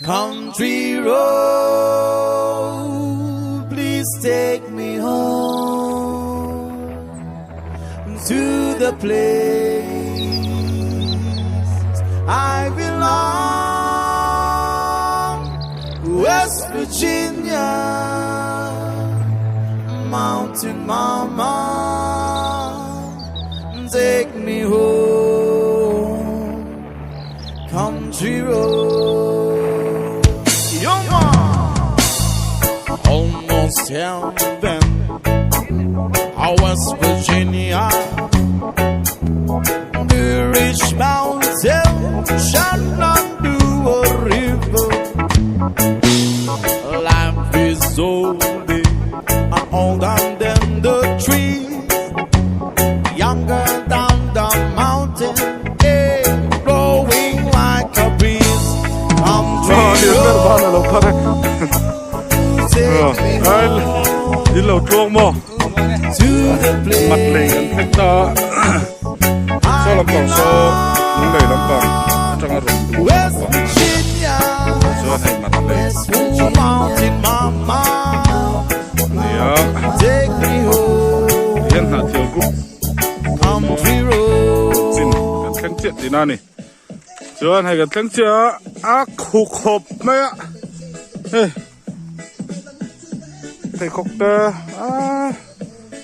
Country road, please take me home to the place I belong. West Virginia, Mountain Mama, take me home. Country road. Almost heaven, West Virginia. The rich mountain shall not do a river. Life is older, older than the trees, younger than the mountain, blowing like a breeze. Come đi lầu chuông mò mặt lệnh khách ta số làm bằng số những đầy lắm bằng trong ở rừng số thành mặt lệnh hiện là thiếu cúc xin cần khen chuyện gì nào nè số này cần khen chuyện khục hộp mấy ạ thầy khóc ta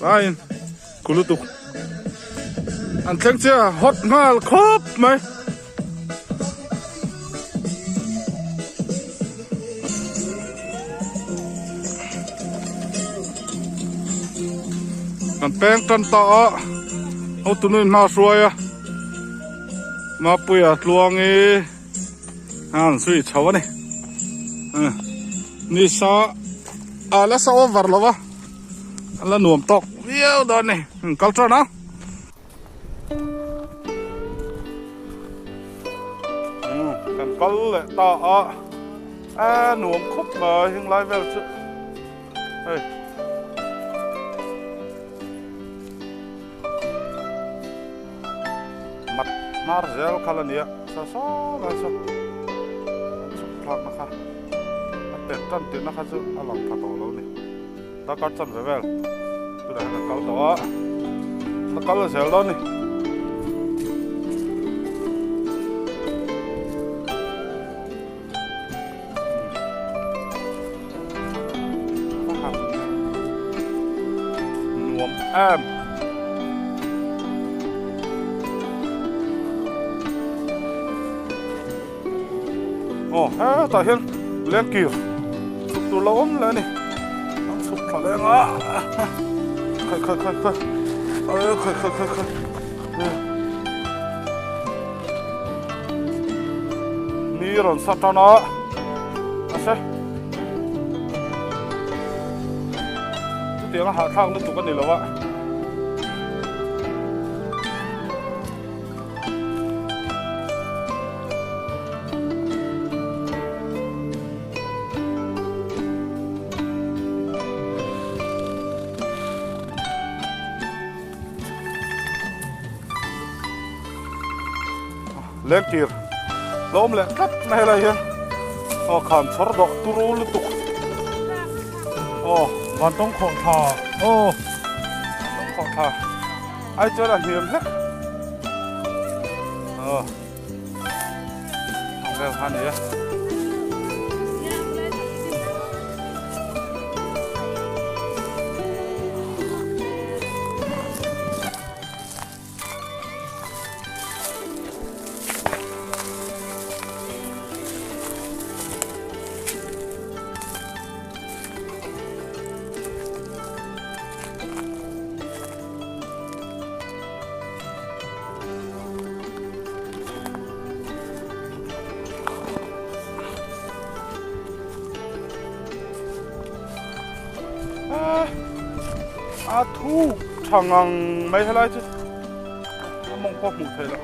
lain KAWRLUNGTUK anh thấy chưa hot mal khóc mày anh bèn chân tao ông tụi nó mà xuôi à mà bây giờ luang ấy anh suy cháu này ni sa là sao over lo va là nuông tóc nhiều đó này culture nào cần có lệ ta nuông khúc mà hiện lại về chứ mặt marzel kalania sao sao là sao chụp nó kháเป็ดจันตินะคันซึอลังทัดตัวเราเนี่ยตากัดจันเวลตัวไหนนักเกาตัวนักเกาเสียแล้วนี่นวมแอมโอ้เฮ้ยตาเห็นเลี้ยงกี่ตัวล้มเลยนี่ต้องสุกเขาเลยอ่ะค่อยนี่รอนสัตว์เนาะอ่ะใช่เตียงหาทางนึกถูกกันนี่แล้ววะเล็กจีร์ล้มเลยกัดไม่อะไรเงี้ยขันชรดอกตุรุลุตุกวันต้องของทาต้องของทาไอ้เจ้าละเหี่ยมเล็กเอาเรื่องพันนี้ทูช่างงังไม่เท่าไรจ้ะมองพอหมูเทแล้ว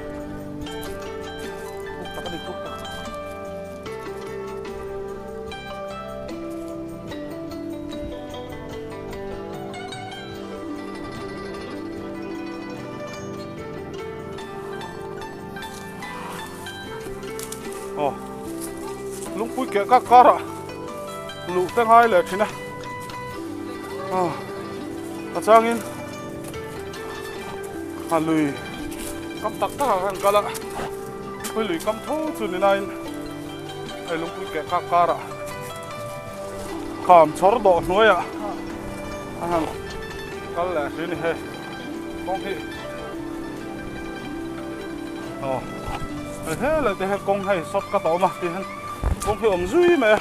ทุกตะกันดิทุกตะ lung pui ke ka kara lu teng hai le thina a changin lui kam tak ta han kala pui lui kam tho chu ni nain ai lung pui ke ka kara kam chor do noya han kal le ni he kong hi thế là thế công hay sót cá tàu mà thì hắn công thì ẩm duy mà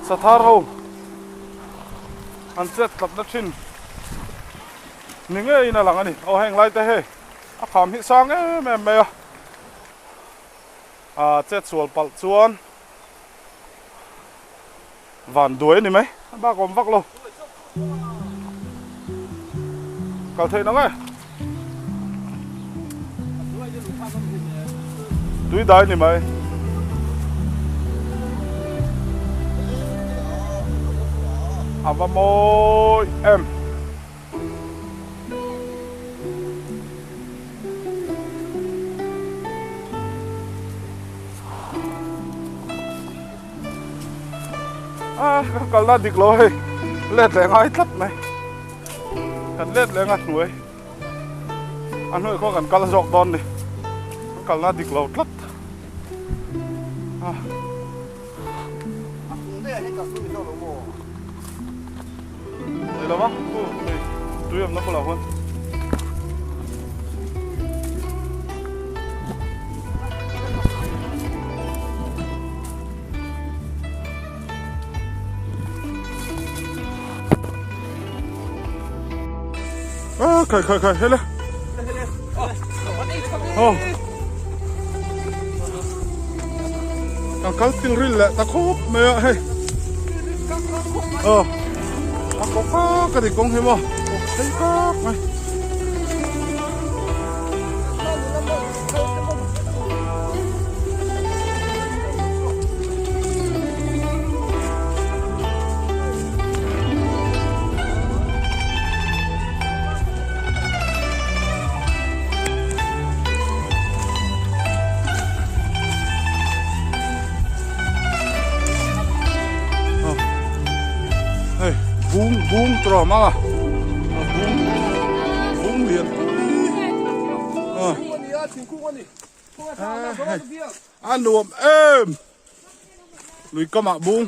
sa thar home anh chết tập đất xin những cái này là cái gì hành lại thế hệ khám hiện sang ấy mẹ chết suol bal chuan vàn đuối này mấy ba còn vắc lâu cậu thấy nó ngay túi đáy này mày và môi em còn là địch lôi lết lại ngay thấp này cần lết lại ngắt nuôi anh nuôi có cần cala dọc đòn đi cần là địch lôi thấp đây là bác túi em nó có là hơn khởi hết lên càng cắt tiếng rít lẹ ta khốp mẹ hay có cái gì cũng hay mà thấy có mày bung trò mà bung liền ăn đùm em lùi cơ mà bung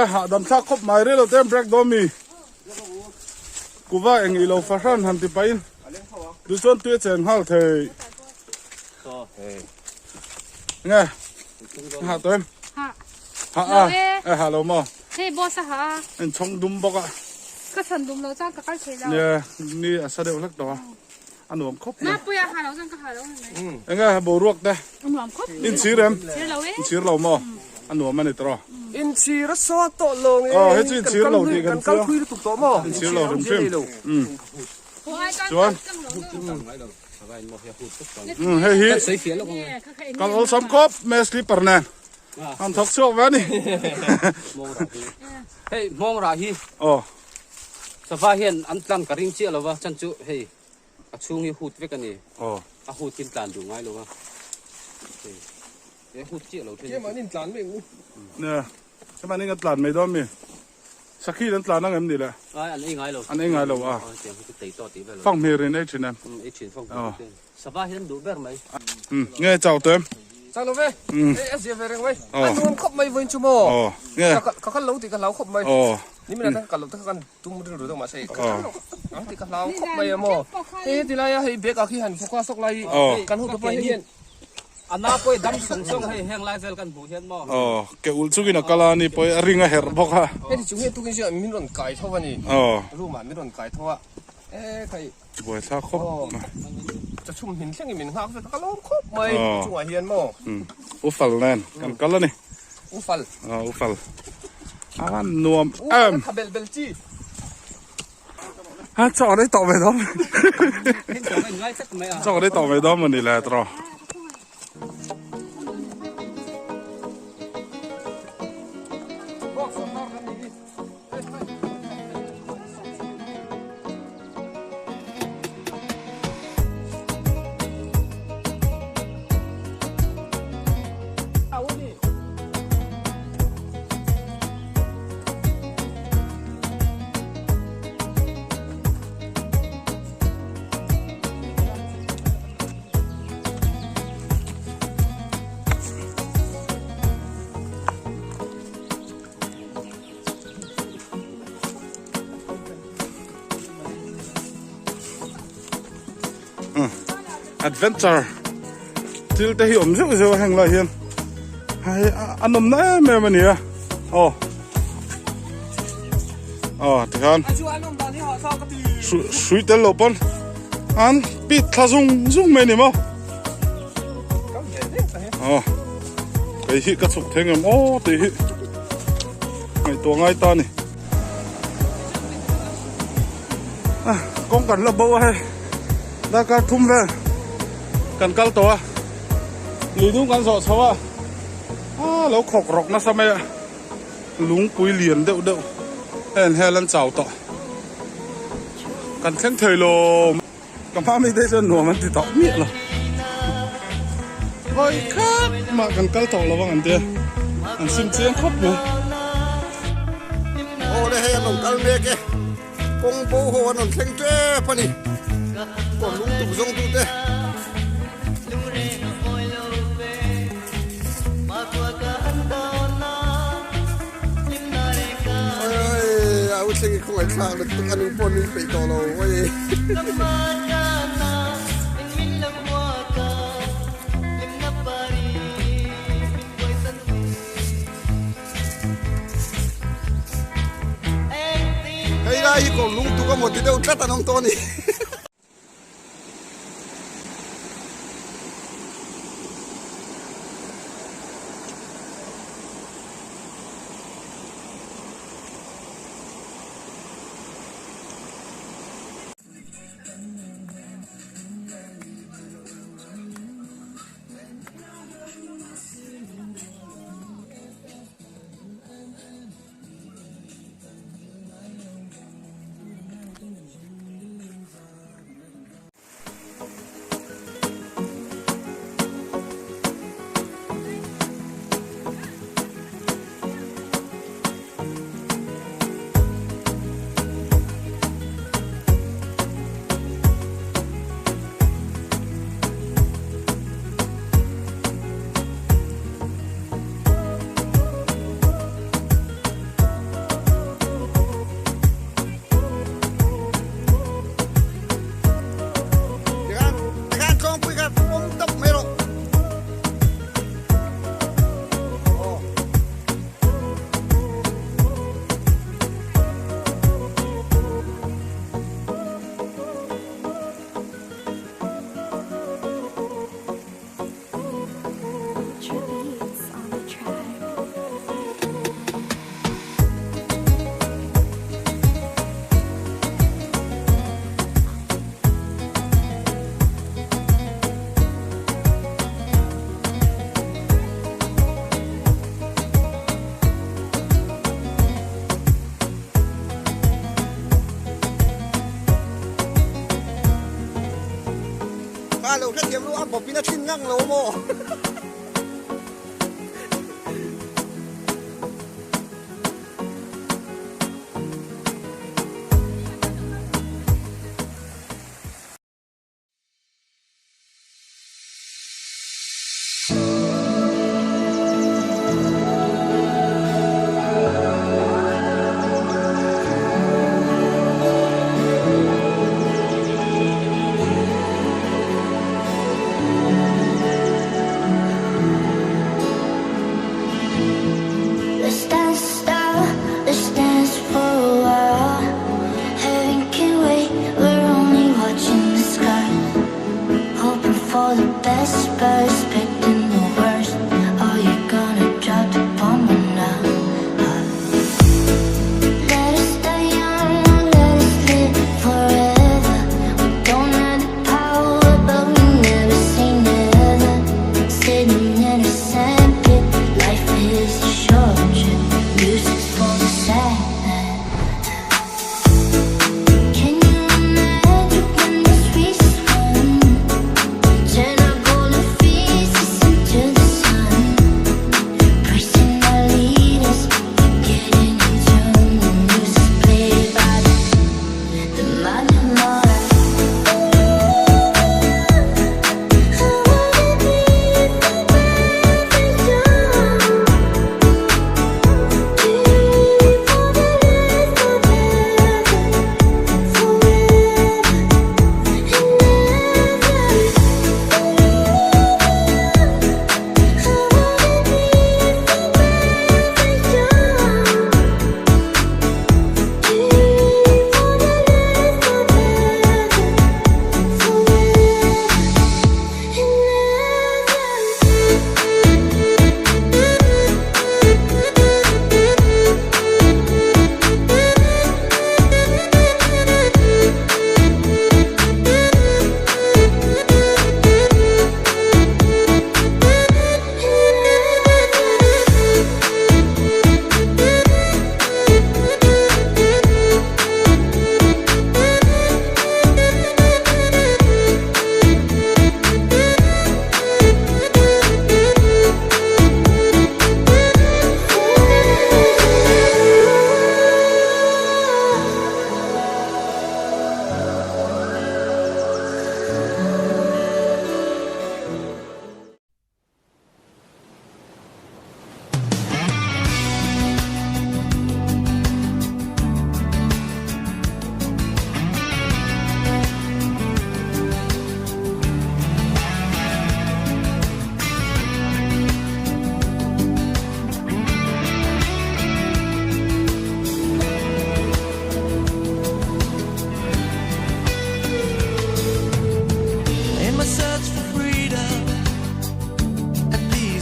hạ đầm sắc khóc mày đấy là tem break đô mì cú va anh lâu phát sản hẳn thì bay du xuân tuyết chèn hao thề nghe hạ tụi em hạ lâu mà hey boss ha anh chong dum bọc à cái phần dum lâu chắc cái chơi đâu nè ni à sao đều lắc đó anh uống khóc na bây giờ hà lâu chắc cái hà lâu này anh nghe bộ ruột đây anh uống khóc in xí em lâu ấy xí lâu mà anh uống mà này trò in xí rất xóa tổ lâu này hết chuyện xí lâu thì gần cao khuy tụt tổ mà in xí lâu đừng phim chuẩn hay hít còn áo sắm cốp mẹ slipper nè anh thóc xốp vậy đi hey mong ra hi sa va hian an tlan ka ring chia lova chan chu hey a chung hi hut ve ka ni a hut kin tlan du ngai lova e hut chia lo the ke ma nin tlan me u nè cái bạn ấy ngắt tlan mấy đó mi sau khi ngắt tlan nó em gì là anh ấy ngai lo à phong mì rồi đấy chuyện em sa va hian du ber mai nghe chào tụi em sao lo ve e se ve reng mai anh luôn khóc mai với chú mò nghe ka khăn lâu thì ka lâu khóc mai ni mình đang cả lâu tất cả tung một rồi đâu mà say thì ka lâu khóc mai mò thế thì lại hay bé cả khi hành qua sốc lại căn hộ cái hiền anh na coi đâm sung sung hay hang lại zel căn bù hiền mò cái ul sugi nó kala ni poi ringa her bok ha thế thì chúng hiền tu cái gì mình còn cài thôi vậy nè ru mà mình còn cài thôi ê thầy buổi sao khócจะชุ่มหินเช่นหินหักจะกระโลกครบไหมจุ่มเฮียนหม้ออุฟัลนั่นกันกันแล้วนี่อุฟัลอุฟัลนวมคาเบลเบลจีจอได้ต่อไปด้อมจอได้ต่อไปด้อมมันนี่แหละตรอ adventure til te hi om zeu zeu hang la hian hai anom na me mania thì han suy tel lo pon an pit tha zung me ni mo cái hi ka chuk theng em te hi ngai to ngai ta ni con cần là bao hay đã cả thum về cần cal to lì đúng cần sọ sọ lâu khóc rọc nó sao mày lúng cúi liền đậu hèn lần chào to cần khen thời lô cầm phá mi đây cho nổ mình thì tỏ miệng rồi ôi khác mà cần cal to là bằng anh tia anh xin chiến khóc rồi đây hay lòng cal bê kia công bố hồ nó thanh tre pani còn lung tung rong tu te ơi áo xinh không phải sang được tung ăn pon đi bị to rồi ơi hay là hi còn lung tung có một tí đâu cắt tao nông to này lâu rất hiếm luôn bỏ pin nó chín ngang lâu mồ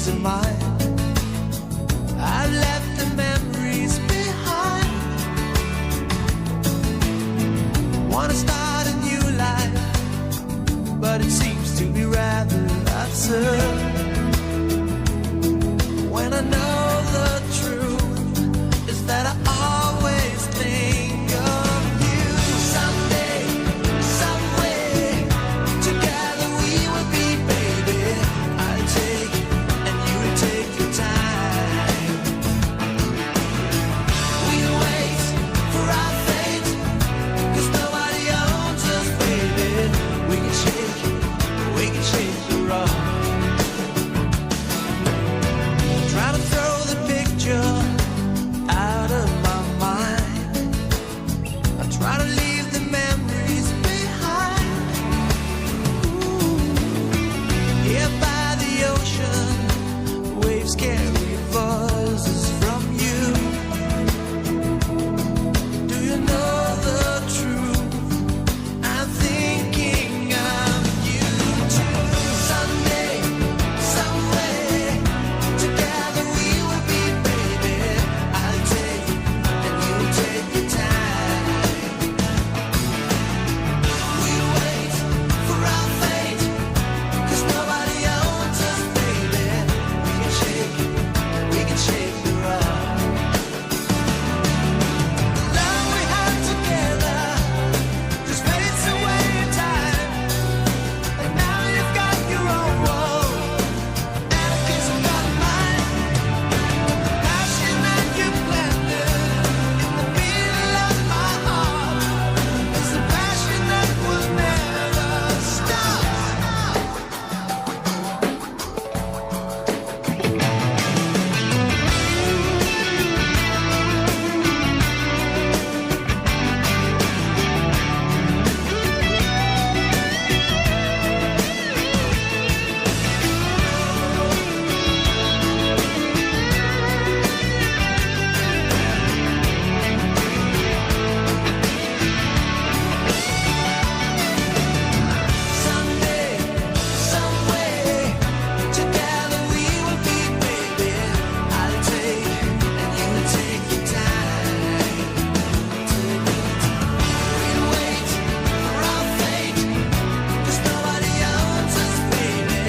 peace of mind. I've left the memories behind. Wanna start a new life, but it seems to be rather absurd when I know the truth is that I always think of you. Someday, some way, together we will be, baby. I'll take and you will take your time. We'll wait for our fate, 'cause nobody owns us, baby. We can shake the rock. Try to throw the picture out of my mind. I try to leave the memories behind. Ooh. Here by the ocean, waves carry voices from you. Do you know the truth? I'm thinking of you too. Someday, some way, together we will be, baby. I'll take and you'll take your time. We'll wait for our fate, 'cause nobody owns us, baby. We can shake the rock. The love we had together just fades away in time. And now you've got your own world, and I guess I've got mine. The passion that you planted in the middle of my heart is the passion that will never stop. Someday, some way, together we will be, baby. I'll take and you'll take your time. We'll wait for our fate, 'cause nobody owns us, baby.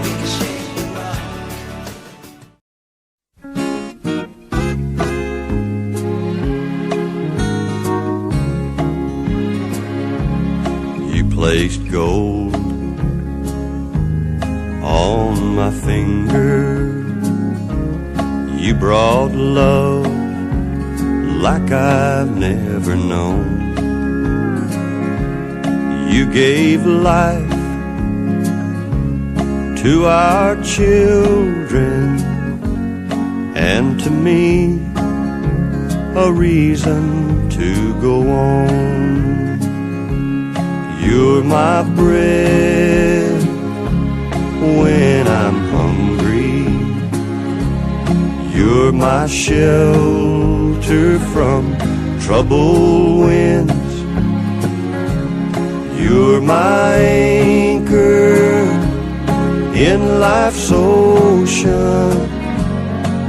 We can shake the rock. You placed gold on my finger. You brought love like I've never known. You gave life to our children, and to me a reason to go on. You're my bread when I'm hungry. You're my shelter from troubled winds. You're my anchor in life's ocean.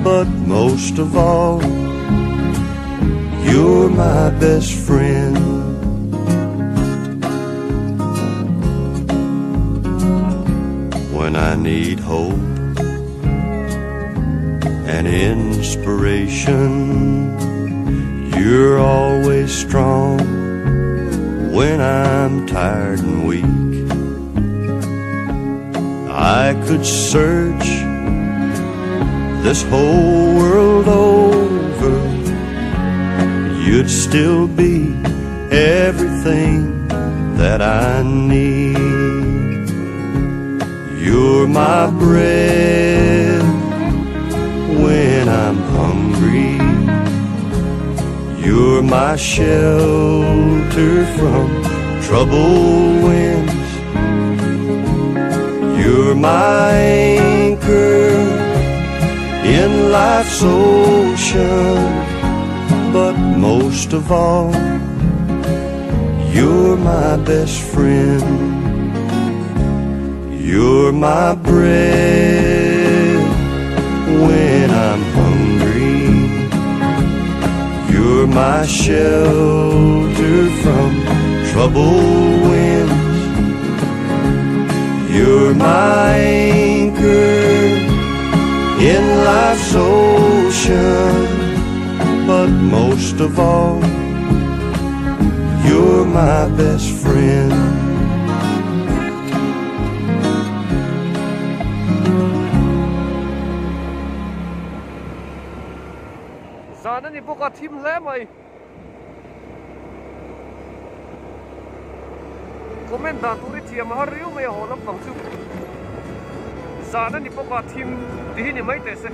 But most of all, you're my best friend. When I need hope and inspiration, you're always strong when I'm tired and weak. I could search this whole world over, you'd still be everything that I need. You're my bread when I'm hungry. You're my shelter from troubled winds. You're my anchor in life's ocean. But most of all, you're my best friend. You're my bread when I'm hungry. You're my shelter from troubled winds. You're my anchor in life's ocean. But most of all, you're my best friend. Zana ni boka thim hle mai. Comment da turi thiam har riu mai holam pangchu. Zana ni boka thim di ni mai te se.